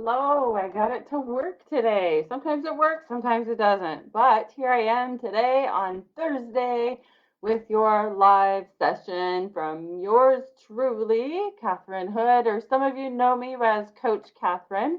Hello, I got it to work today. Sometimes it works, sometimes it doesn't. But here I am today on Thursday with your live session from yours truly, Catherine Hood, or some of you know me as Coach Catherine.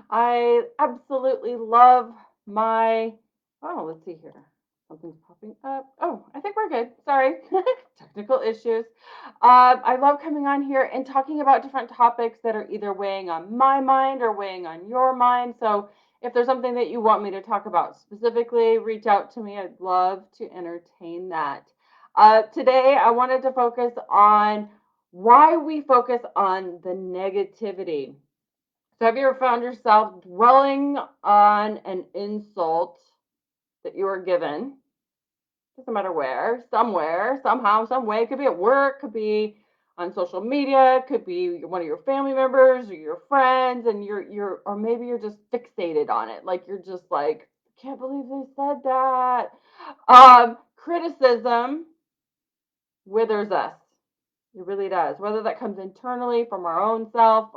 I absolutely love my, let's see here. Something's popping up. Oh, I think we're good. Sorry. Technical issues. I love coming on here and talking about different topics that are either weighing on my mind or weighing on your mind. So if there's something that you want me to talk about specifically, reach out to me. I'd love to entertain that. Today, I wanted to focus on why we focus on the negativity. So have you ever found yourself dwelling on an insult that you were given? Doesn't matter where, somewhere, somehow, some way. It could be at work, could be on social media, could be one of your family members or your friends, and or maybe you're just fixated on it. Like you're just like, I can't believe they said that. Criticism withers us. It really does. Whether that comes internally from our own self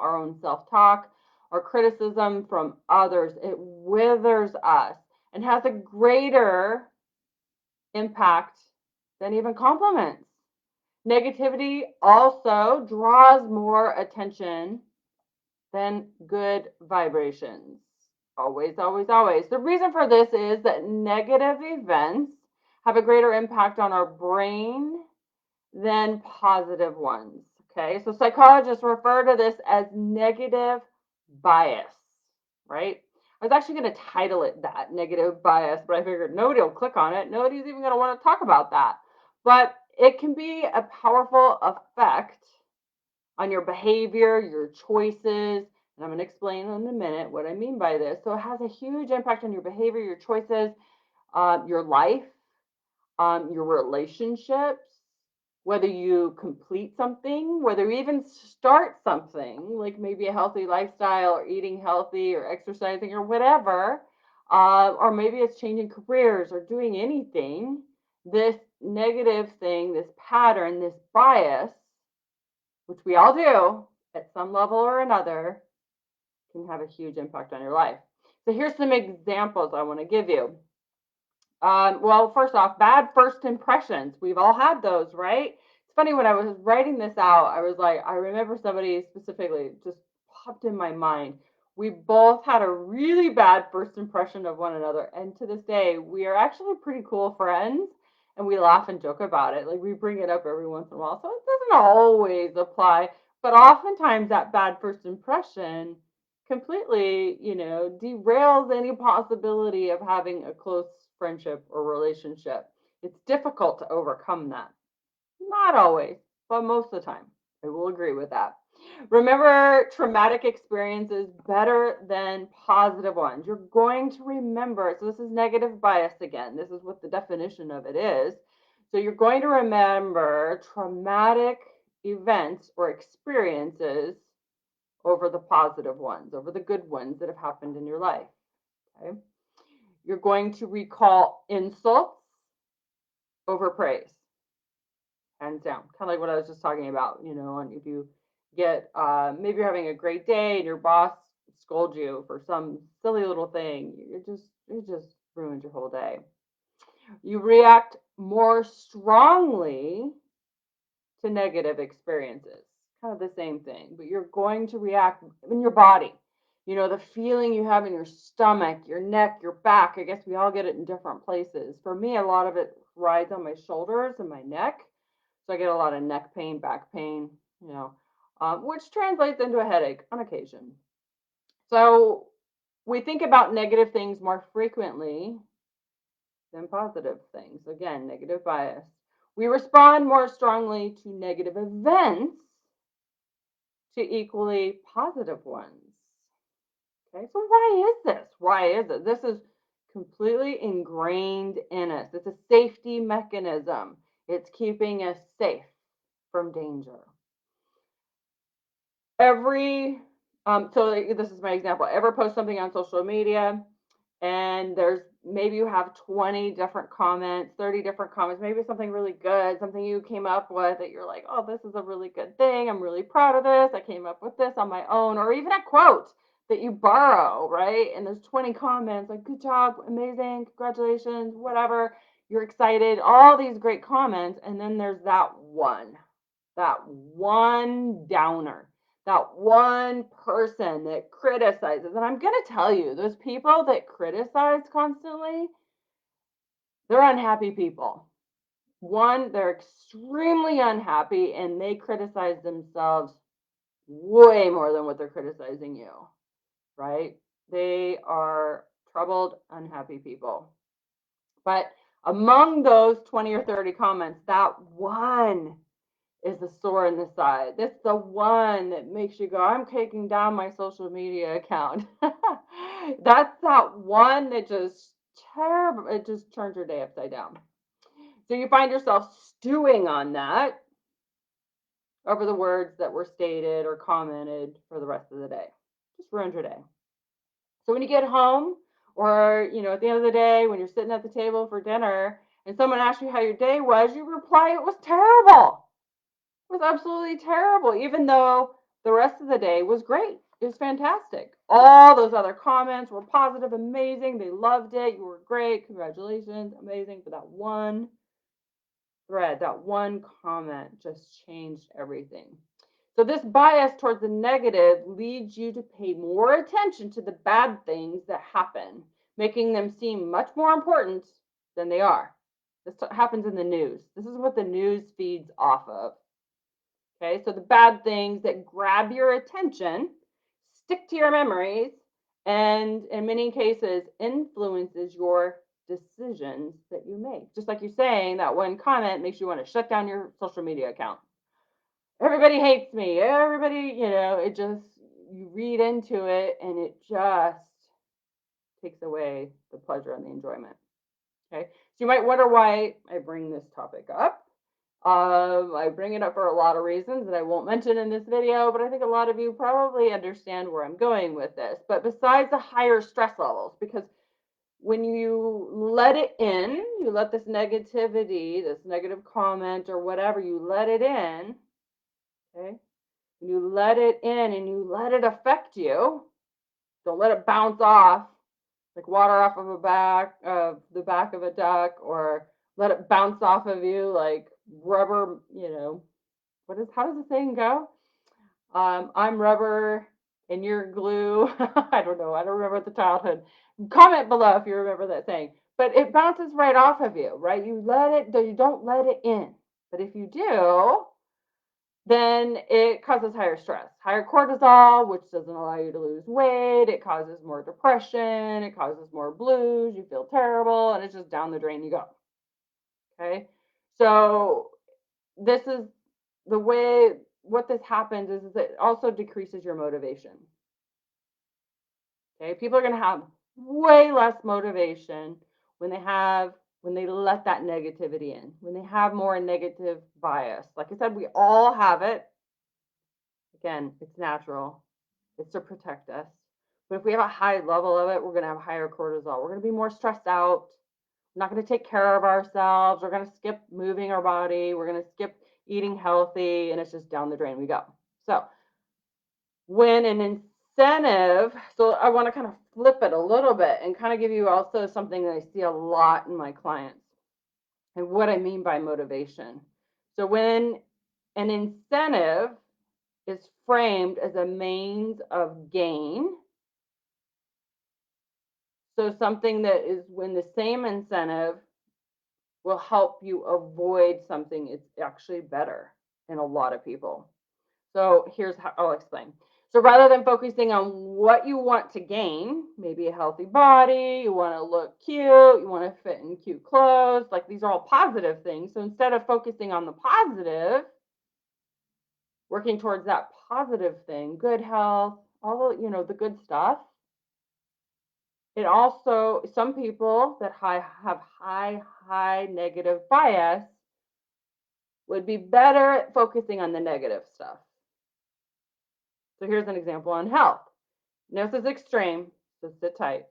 talk, or criticism from others, it withers us and has a greater impact than even compliments. Negativity also draws more attention than good vibrations. Always, always, always. The reason for this is that negative events have a greater impact on our brain than positive ones. Okay, so psychologists refer to this as negative bias, right? I was actually going to title it that, negative bias, but I figured nobody will click on it. Nobody's even going to want to talk about that. But it can be a powerful effect on your behavior, your choices. And I'm going to explain in a minute what I mean by this. So it has a huge impact on your behavior, your choices, your life, your relationships, whether you complete something, whether you even start something, like maybe a healthy lifestyle or eating healthy or exercising or whatever, or maybe it's changing careers or doing anything. This negative thing, this pattern, this bias, which we all do at some level or another, can have a huge impact on your life. So here's some examples I want to give you. Well, first off, bad first impressions. We've all had those, right? It's funny, when I was writing this out, I was like, I remember somebody specifically just popped in my mind. We both had a really bad first impression of one another. And to this day, we are actually pretty cool friends and we laugh and joke about it. Like we bring it up every once in a while. So it doesn't always apply, but oftentimes that bad first impression completely, derails any possibility of having a close friendship or relationship. It's difficult to overcome that. Not always, but most of the time. I will agree with that. Remember traumatic experiences better than positive ones. You're going to remember, so this is negative bias again. This is what the definition of it is. So you're going to remember traumatic events or experiences over the positive ones, over the good ones that have happened in your life. Okay. You're going to recall insults over praise, hands down. Kind of like what I was just talking about, and if you get, maybe you're having a great day and your boss scolds you for some silly little thing, it just ruins your whole day. You react more strongly to negative experiences. Kind of the same thing, but you're going to react in your body. The feeling you have in your stomach, your neck, your back. I guess we all get it in different places. For me, a lot of it rides on my shoulders and my neck. So I get a lot of neck pain, back pain, which translates into a headache on occasion. So we think about negative things more frequently than positive things. Again, negative bias. We respond more strongly to negative events to equally positive ones. Okay, so why is this? Why is it? This is completely ingrained in us. It's a safety mechanism. It's keeping us safe from danger. So this is my example. Ever post something on social media and maybe you have 20 different comments, 30 different comments, maybe something really good, something you came up with that you're like, oh, this is a really good thing. I'm really proud of this. I came up with this on my own, or even a quote that you borrow, right? And there's 20 comments like, good job, amazing, congratulations, whatever, you're excited, all these great comments. And then there's that one downer, that one person that criticizes. And I'm going to tell you, those people that criticize constantly, they're unhappy people. One, they're extremely unhappy and they criticize themselves way more than what they're criticizing you, right? They are troubled, unhappy people. But among those 20 or 30 comments, that one is the sore in the side. That's the one that makes you go, I'm taking down my social media account. That's that one that just terrible, it just turns your day upside down. So you find yourself stewing on that over the words that were stated or commented for the rest of the day. Just ruined your day. So when you get home, or at the end of the day when you're sitting at the table for dinner and someone asks you how your day was, you reply, it was terrible. It was absolutely terrible, even though the rest of the day was great. It was fantastic. All those other comments were positive, amazing. They loved it. You were great. Congratulations. Amazing. But that one thread, that one comment just changed everything. So this bias towards the negative leads you to pay more attention to the bad things that happen, making them seem much more important than they are. This happens in the news. This is what the news feeds off of. Okay, so the bad things that grab your attention, stick to your memories, and in many cases influences your decisions that you make. Just like you're saying, that one comment makes you want to shut down your social media account. Everybody hates me. Everybody, it just, you read into it and it just takes away the pleasure and the enjoyment. Okay, so you might wonder why I bring this topic up. I bring it up for a lot of reasons that I won't mention in this video, but I think a lot of you probably understand where I'm going with this. But besides the higher stress levels, because when you let it in, you let this negativity, this negative comment or whatever, you let it in, okay? When you let it in and you let it affect you, don't let it bounce off like water off of the back of a duck, or let it bounce off of you like rubber, how does the saying go? I'm rubber and you're glue. I don't know. I don't remember the childhood. Comment below if you remember that saying. But it bounces right off of you, right? You don't let it in. But if you do, then it causes higher stress, higher cortisol, which doesn't allow you to lose weight. It causes more depression. It causes more blues. You feel terrible, and it's just down the drain you go. Okay. So this is the way, what this happens is it also decreases your motivation. Okay. People are going to have way less motivation when they let that negativity in, when they have more negative bias. Like I said, we all have it. Again, it's natural. It's to protect us. But if we have a high level of it, we're going to have higher cortisol. We're going to be more stressed out. We're not going to take care of ourselves. We're going to skip moving our body. We're going to skip eating healthy, and it's just down the drain we go. So when an incentive, so I want to kind of flip it a little bit and kind of give you also something that I see a lot in my clients and what I mean by motivation. So when an incentive is framed as a means of gain, so something that is when the same incentive will help you avoid something, it's actually better in a lot of people. So here's how I'll explain. So rather than focusing on what you want to gain, maybe a healthy body, you want to look cute, you want to fit in cute clothes, like these are all positive things. So instead of focusing on the positive, working towards that positive thing, good health, all the good stuff. It also, some people that have high negative bias would be better at focusing on the negative stuff. So here's an example on health. Now this is extreme, so sit tight.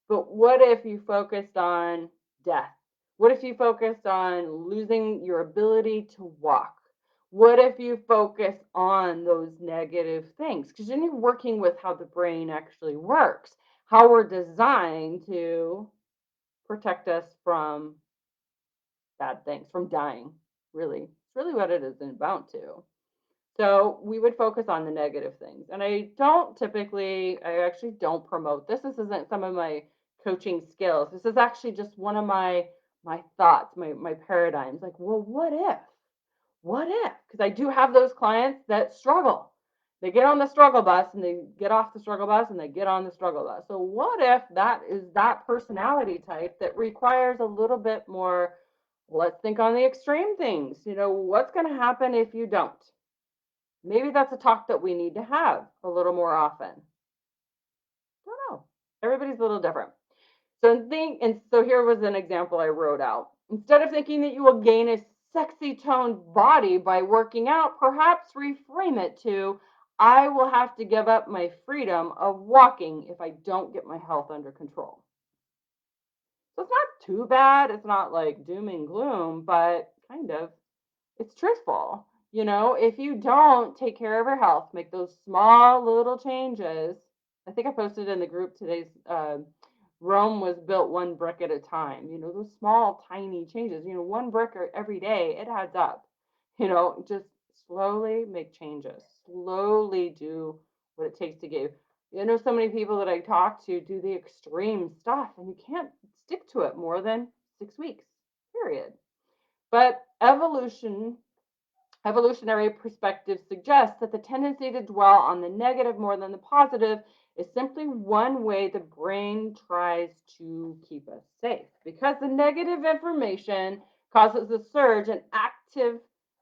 But what if you focused on death? What if you focused on losing your ability to walk? What if you focus on those negative things? Because then you're working with how the brain actually works, how we're designed to protect us from bad things, from dying, really. It's really what it is about to. So we would focus on the negative things. And I actually don't promote this. This isn't some of my coaching skills. This is actually just one of my thoughts, my paradigms. Like, well, what if? What if? Because I do have those clients that struggle. They get on the struggle bus and they get off the struggle bus and they get on the struggle bus. So what if that is that personality type that requires a little bit more, let's think on the extreme things. What's going to happen if you don't? Maybe that's a talk that we need to have a little more often. I don't know. Everybody's a little different. So here was an example I wrote out. Instead of thinking that you will gain a sexy toned body by working out, perhaps reframe it to, I will have to give up my freedom of walking if I don't get my health under control. So it's not too bad. It's not like doom and gloom, but kind of. It's truthful. If you don't take care of your health, make those small little changes. I think I posted in the group today's Rome was built one brick at a time. Those small, tiny changes, one brick every day, it adds up. Just slowly make changes, slowly do what it takes to give. So many people that I talk to do the extreme stuff, and you can't stick to it more than 6 weeks, period. But evolutionary perspective suggests that the tendency to dwell on the negative more than the positive is simply one way the brain tries to keep us safe, because the negative information causes a surge in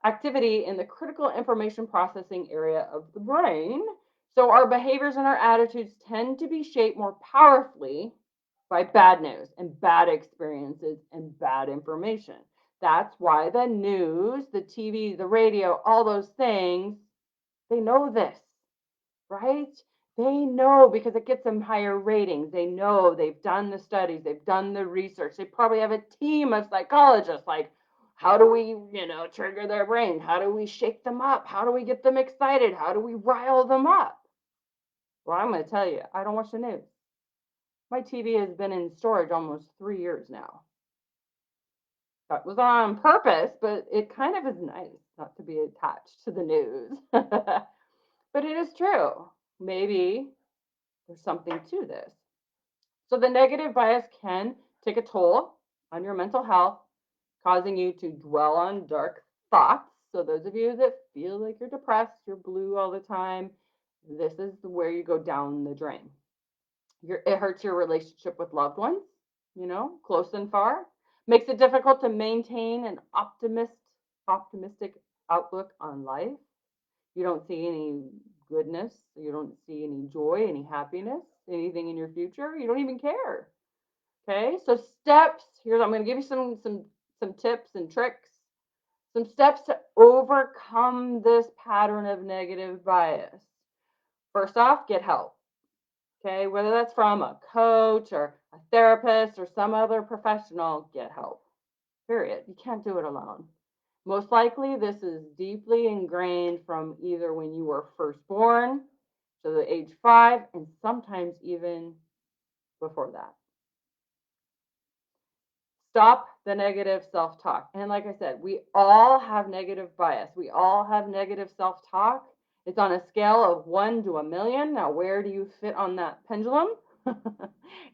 activity in the critical information processing area of the brain. So our behaviors and our attitudes tend to be shaped more powerfully by bad news and bad experiences and bad information. That's why the news, the TV, the radio, all those things, they know this, right? They know because it gets them higher ratings. They know, they've done the studies, they've done the research. They probably have a team of psychologists like, how do we, trigger their brain? How do we shake them up? How do we get them excited? How do we rile them up? Well, I'm going to tell you, I don't watch the news. My TV has been in storage almost 3 years now. That was on purpose, but it kind of is nice not to be attached to the news. But it is true. Maybe there's something to this. So the negative bias can take a toll on your mental health, causing you to dwell on dark thoughts. So those of you that feel like you're depressed, you're blue all the time, this is where you go down the drain. It hurts your relationship with loved ones, close and far. Makes it difficult to maintain an optimistic outlook on life. You don't see any goodness. You don't see any joy, any happiness, anything in your future. You don't even care. Okay, so steps. Here, I'm going to give you some tips and tricks. Some steps to overcome this pattern of negative bias. First off, get help. Okay, whether that's from a coach or a therapist or some other professional, get help. Period. You can't do it alone. Most likely, this is deeply ingrained from either when you were first born to the age 5, and sometimes even before that. Stop the negative self-talk. And like I said, we all have negative bias. We all have negative self-talk. It's on a scale of 1 to 1,000,000. Now, where do you fit on that pendulum?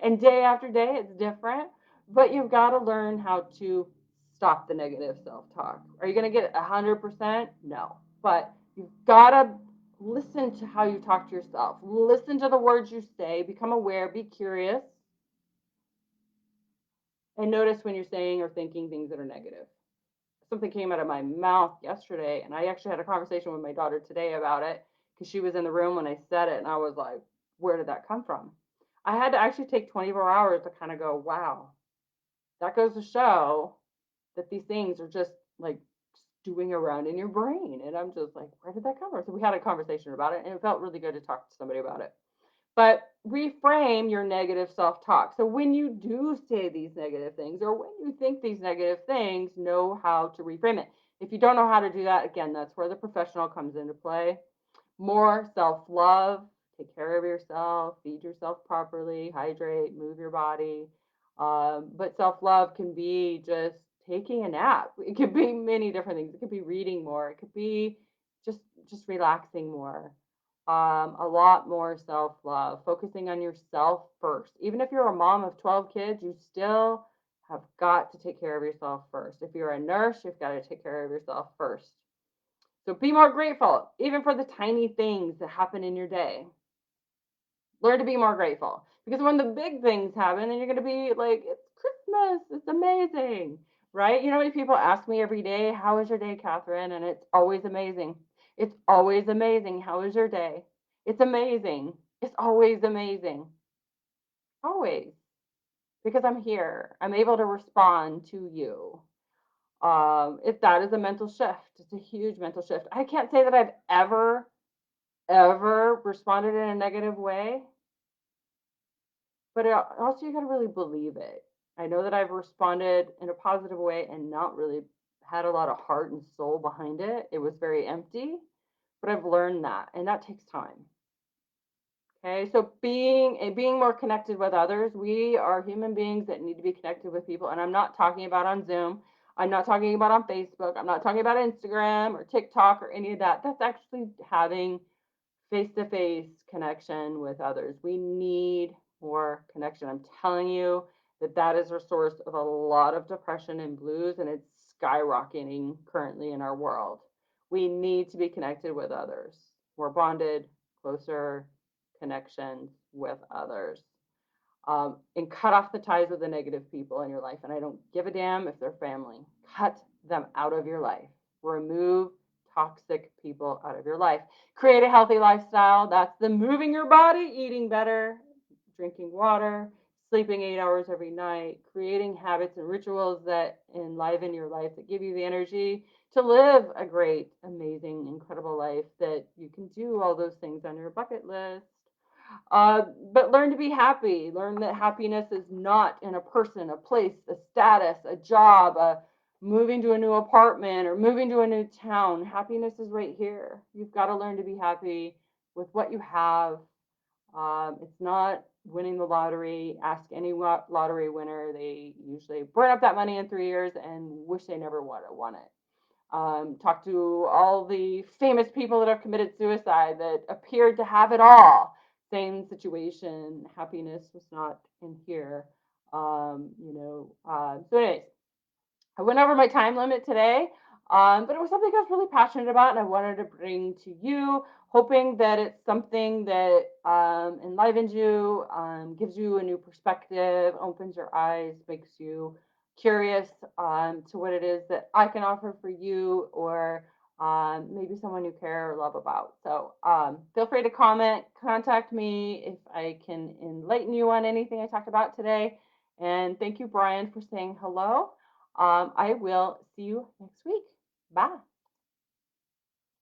And day after day, it's different. But you've got to learn how to stop the negative self-talk. Are you going to get 100%? No. But you've got to listen to how you talk to yourself. Listen to the words you say. Become aware. Be curious. And notice when you're saying or thinking things that are negative. Something came out of my mouth yesterday, and I actually had a conversation with my daughter today about it because she was in the room when I said it, and I was like, where did that come from? I had to actually take 24 hours to kind of go, wow, that goes to show that these things are just like stewing around in your brain. And I'm just like, where did that come from? So we had a conversation about it, and it felt really good to talk to somebody about it. But reframe your negative self-talk. So when you do say these negative things or when you think these negative things, know how to reframe it. If you don't know how to do that, again, that's where the professional comes into play. More self-love, take care of yourself, feed yourself properly, hydrate, move your body. But self-love can be just taking a nap. It could be many different things. It could be reading more. It could be just just relaxing more. A lot more self-love, focusing on yourself first. Even if you're a mom of 12 kids, you still have got to take care of yourself first. If you're a nurse, you've got to take care of yourself first. So be more grateful, even for the tiny things that happen in your day. Learn to be more grateful. Because when the big things happen, then you're going to be like, it's Christmas. It's amazing. Right? You know how many people ask me every day, how was your day, Catherine? And it's always amazing. It's always amazing. How was your day? It's amazing. It's always amazing. Always. Because I'm here. I'm able to respond to you. If that is a mental shift, it's a huge mental shift. I can't say that I've ever responded in a negative way, but also you got to really believe it. I know that I've responded in a positive way and not really had a lot of heart and soul behind it. It was very empty, but I've learned that, and that takes time. Okay, so being more connected with others, we are human beings that need to be connected with people, and I'm not talking about on Zoom. I'm not talking about on Facebook. I'm not talking about Instagram or TikTok or any of that. That's actually having face-to-face connection with others. We need more connection. I'm telling you that that is a source of a lot of depression and blues, and it's skyrocketing currently in our world. We need to be connected with others. We're bonded, closer connections with others. And cut off the ties with the negative people in your life. And I don't give a damn if they're family. Cut them out of your life. Remove toxic people out of your life. Create a healthy lifestyle. That's the moving your body, eating better, drinking water, sleeping 8 hours every night, creating habits and rituals that enliven your life, that give you the energy to live a great, amazing, incredible life, that you can do all those things on your bucket list. But learn to be happy. Learn that happiness is not in a person, a place, a status, a job, moving to a new apartment or moving to a new town. Happiness is right here. You've got to learn to be happy with what you have. It's not winning the lottery. Ask any lottery winner. They usually burn up that money in 3 years and wish they never would have won it. Talk to all the famous people that have committed suicide that appeared to have it all. Same situation. Happiness was not in here. So anyways, I went over my time limit today, but it was something I was really passionate about and I wanted to bring to you, hoping that it's something that enlivens you, gives you a new perspective, opens your eyes, makes you curious to what it is that I can offer for you, or maybe someone you care or love about. So feel free to comment, contact me if I can enlighten you on anything I talked about today. And thank you, Brian, for saying hello. I will see you next week. Bye.